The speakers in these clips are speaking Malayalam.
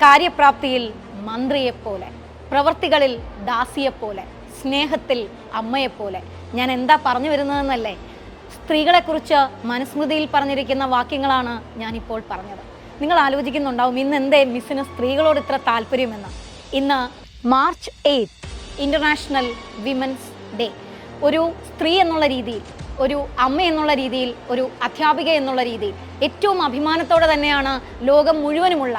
കാര്യപ്രാപ്തിയിൽ മന്ത്രിയെപ്പോലെ, പ്രവൃത്തികളിൽ ദാസിയെപ്പോലെ, സ്നേഹത്തിൽ അമ്മയെപ്പോലെ. ഞാൻ എന്താ പറഞ്ഞു വരുന്നതെന്നല്ലേ? സ്ത്രീകളെക്കുറിച്ച് മനുസ്മൃതിയിൽ പറഞ്ഞിരിക്കുന്ന വാക്യങ്ങളാണ് ഞാനിപ്പോൾ പറഞ്ഞത്. നിങ്ങൾ ആലോചിക്കുന്നുണ്ടാവും, ഇന്ന് എന്തേ മിസ്സിന് സ്ത്രീകളോട് ഇത്ര താല്പര്യമെന്ന്. ഇന്ന് മാർച്ച് 8 ഇൻ്റർനാഷണൽ വിമൻസ് ഡേ. ഒരു സ്ത്രീ എന്നുള്ള രീതിയിൽ, ഒരു അമ്മ എന്നുള്ള രീതിയിൽ, ഒരു അധ്യാപിക എന്നുള്ള രീതിയിൽ ഏറ്റവും അഭിമാനത്തോടെ തന്നെയാണ് ലോകം മുഴുവനുമുള്ള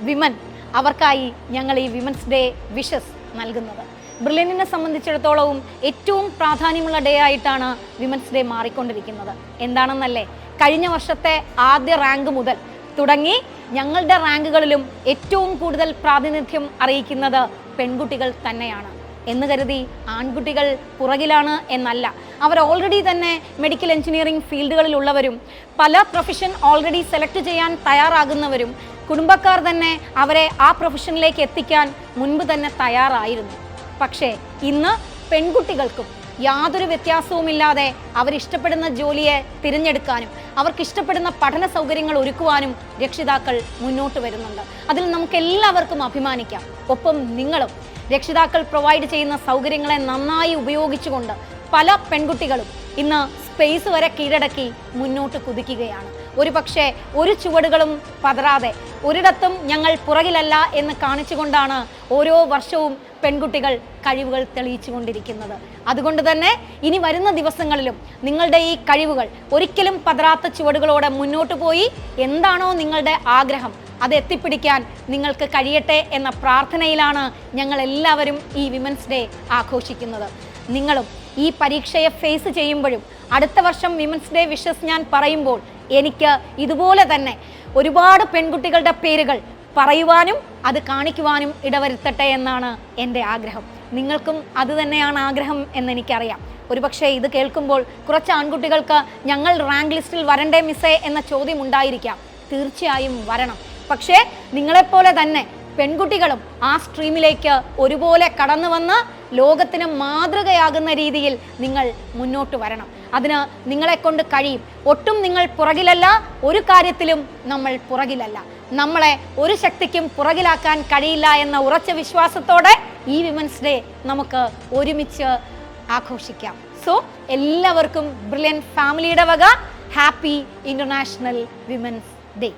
വിമൻ അവർക്കായി ഞങ്ങൾ ഈ വിമൻസ് ഡേ വിഷസ് നൽകുന്നത്. ബ്രില്യൻറ്റിനെ സംബന്ധിച്ചിടത്തോളവും ഏറ്റവും പ്രാധാന്യമുള്ള ഡേ ആയിട്ടാണ് വിമൻസ് ഡേ മാറിക്കൊണ്ടിരിക്കുന്നത്. എന്താണെന്നല്ലേ? കഴിഞ്ഞ വർഷത്തെ ആദ്യ റാങ്ക് മുതൽ തുടങ്ങി ഞങ്ങളുടെ റാങ്കുകളിലും ഏറ്റവും കൂടുതൽ പ്രാതിനിധ്യം അറിയിക്കുന്നത് പെൺകുട്ടികൾ തന്നെയാണ് എന്ന് കരുതി ആൺകുട്ടികൾ പുറകിലാണ് എന്നല്ല. അവർ ഓൾറെഡി തന്നെ മെഡിക്കൽ എഞ്ചിനീയറിംഗ് ഫീൽഡുകളിലുള്ളവരും പല പ്രൊഫഷൻ ഓൾറെഡി സെലക്ട് ചെയ്യാൻ തയ്യാറാകുന്നവരും കുടുംബക്കാർ തന്നെ അവരെ ആ പ്രൊഫഷനിലേക്ക് എത്തിക്കാൻ മുൻപ് തന്നെ തയ്യാറായിരുന്നു. പക്ഷേ ഇന്ന് പെൺകുട്ടികൾക്കും യാതൊരു വ്യത്യാസവുമില്ലാതെ അവരിഷ്ടപ്പെടുന്ന ജോലിയെ തിരഞ്ഞെടുക്കാനും അവർക്കിഷ്ടപ്പെടുന്ന പഠന സൗകര്യങ്ങൾ ഒരുക്കുവാനും രക്ഷിതാക്കൾ മുന്നോട്ട് വരുന്നുണ്ട്. അതിൽ നമുക്ക് എല്ലാവർക്കും അഭിമാനിക്കാം. ഒപ്പം നിങ്ങളും രക്ഷിതാക്കൾ പ്രൊവൈഡ് ചെയ്യുന്ന സൗകര്യങ്ങളെ നന്നായി ഉപയോഗിച്ചുകൊണ്ട് പല പെൺകുട്ടികളും ഇന്ന് സ്പേസ് വരെ കീഴടക്കി മുന്നോട്ട് കുതിക്കുകയാണ്. ഒരുപക്ഷെ ഒരു ചുവടുകളും പതറാതെ ഒരിടത്തും ഞങ്ങൾ പുറകിലല്ല എന്ന് കാണിച്ചുകൊണ്ടാണ് ഓരോ വർഷവും പെൺകുട്ടികൾ കഴിവുകൾ തെളിയിച്ചു കൊണ്ടിരിക്കുന്നത്. അതുകൊണ്ട് തന്നെ ഇനി വരുന്ന ദിവസങ്ങളിലും നിങ്ങളുടെ ഈ കഴിവുകൾ ഒരിക്കലും പതറാത്ത ചുവടുകളോടെ മുന്നോട്ട് പോയി എന്താണോ നിങ്ങളുടെ ആഗ്രഹം അത് എത്തിപ്പിടിക്കാൻ നിങ്ങൾക്ക് കഴിയട്ടെ എന്ന പ്രാർത്ഥനയിലാണ് ഞങ്ങൾ എല്ലാവരും ഈ വിമൻസ് ഡേ ആഘോഷിക്കുന്നത്. നിങ്ങളും ഈ പരീക്ഷയെ ഫേസ് ചെയ്യുമ്പോഴും അടുത്ത വർഷം വിമൻസ് ഡേ വിഷസ് ഞാൻ പറയുമ്പോൾ എനിക്ക് ഇതുപോലെ തന്നെ ഒരുപാട് പെൺകുട്ടികളുടെ പേരുകൾ പറയുവാനും അത് കാണിക്കുവാനും ഇടവരുത്തട്ടെ എന്നാണ് എൻ്റെ ആഗ്രഹം. നിങ്ങൾക്കും അത് തന്നെയാണ് ആഗ്രഹം എന്നെനിക്കറിയാം. ഒരുപക്ഷെ ഇത് കേൾക്കുമ്പോൾ കുറച്ച് ആൺകുട്ടികൾക്ക് ഞങ്ങൾ റാങ്ക് ലിസ്റ്റിൽ വരണ്ടേ മിസ്സേ എന്ന ചോദ്യം ഉണ്ടായിരിക്കാം. തീർച്ചയായും വരണം. പക്ഷേ നിങ്ങളെപ്പോലെ തന്നെ പെൺകുട്ടികളും ആ സ്ട്രീമിലേക്ക് ഒരുപോലെ കടന്നു വന്ന് ലോകത്തിന് മാതൃകയാകുന്ന രീതിയിൽ നിങ്ങൾ മുന്നോട്ട് വരണം. അതിന് നിങ്ങളെക്കൊണ്ട് കഴിയും. ഒട്ടും നിങ്ങൾ പുറകിലല്ല, ഒരു കാര്യത്തിലും നമ്മൾ പുറകിലല്ല. നമ്മളെ ഒരു ശക്തിക്കും പുറകിലാക്കാൻ കഴിയില്ല എന്ന ഉറച്ച വിശ്വാസത്തോടെ ഈ വിമൻസ് ഡേ നമുക്ക് ഒരുമിച്ച് ആഘോഷിക്കാം. സോ എല്ലാവർക്കും ബ്രില്യൻറ്റ് ഫാമിലിയുടെ വക ഹാപ്പി ഇൻ്റർനാഷണൽ വിമൻസ് ഡേ.